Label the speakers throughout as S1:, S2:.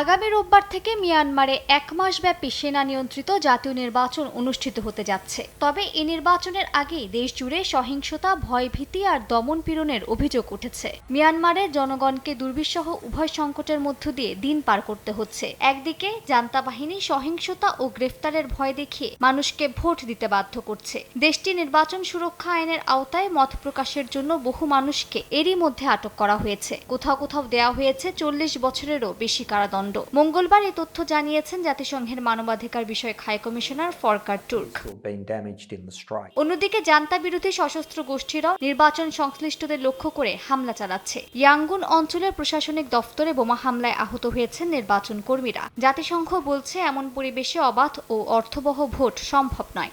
S1: আগামী রোববার থেকে মিয়ানমারে এক মাসব্যাপী সেনা নিয়ন্ত্রিত জাতীয় নির্বাচন অনুষ্ঠিত হতে যাচ্ছে। তবে এই নির্বাচনের আগেই দেশ জুড়ে সহিংসতা, ভয়ভীতি আর দমন-পীড়নের অভিযোগ উঠেছে। মিয়ানমারের জনগণকে দুর্বিষহ উভয় সংকটের মধ্য দিয়ে দিন পার করতে হচ্ছে। একদিকে জান্তা বাহিনী সহিংসতা ও গ্রেফতারের ভয় দেখিয়ে মানুষকে ভোট দিতে বাধ্য করছে। দেশটি নির্বাচন সুরক্ষা আইনের আওতায় মত প্রকাশের জন্য বহু মানুষকে এরই মধ্যে আটক করা হয়েছে। কোথাও কোথাও দেওয়া হয়েছে 40 বছরেরও বেশি কারাদণ্ড। মঙ্গলবার এই তথ্য জানিয়েছেন জাতিসংঘের মানবাধিকার বিষয়ক হাই কমিশনার ফরকার তুর্ক। অন্যদিকে জান্তা বিরোধী সশস্ত্র গোষ্ঠীরাও নির্বাচন সংশ্লিষ্টদের লক্ষ্য করে হামলা চালাচ্ছে। ইয়াঙ্গুন অঞ্চলের প্রশাসনিক দফতরে বোমা হামলায় আহত হয়েছেন নির্বাচন কর্মীরা। জাতিসংঘ বলছে এমন পরিবেশে অবাধ ও অর্থবহ ভোট সম্ভব নয়।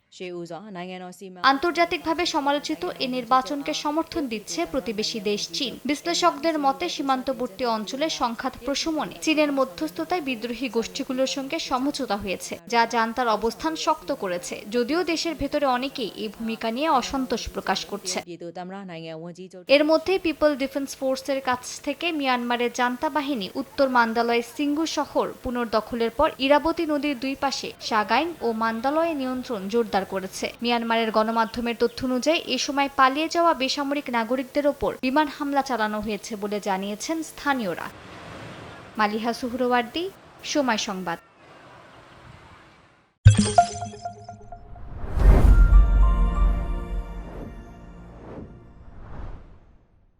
S1: আন্তর্জাতিকভাবে সমালোচিত এ নির্বাচনকে সমর্থন দিচ্ছে প্রতিবেশী দেশ চীন। বিশ্লেষকদের মতে সীমান্তবর্তী অঞ্চলে সংঘাত প্রশমনে চীনের মধ্যস্থতায় বিদ্রোহী গোষ্ঠীগুলোর সঙ্গে সমঝোতা হয়েছে, যা জান্তার অবস্থান শক্ত করেছে। যদিও দেশের ভেতরে অনেকেই এই ভূমিকা নিয়ে অসন্তোষ প্রকাশ করছে। এর মধ্যে পিপল ডিফেন্স ফোর্সের কাছ থেকে মিয়ানমারের জান্তা বাহিনী উত্তর মান্দালয়ের সিঙ্গু শহর পুনর্দখলের পর ইরাবতী নদীর দুই পাশে সাগাইন ও মান্দালয়ে নিয়ন্ত্রণ জোরদার করেছে। মিয়ানমারের গণমাধ্যমের তথ্য অনুযায়ী এ সময় পালিয়ে যাওয়া বেসামরিক নাগরিকদের ওপর বিমান হামলা চালানো হয়েছে বলে জানিয়েছেন স্থানীয়রা। মালিহা সুহরওয়ার্দী, সময় সংবাদ।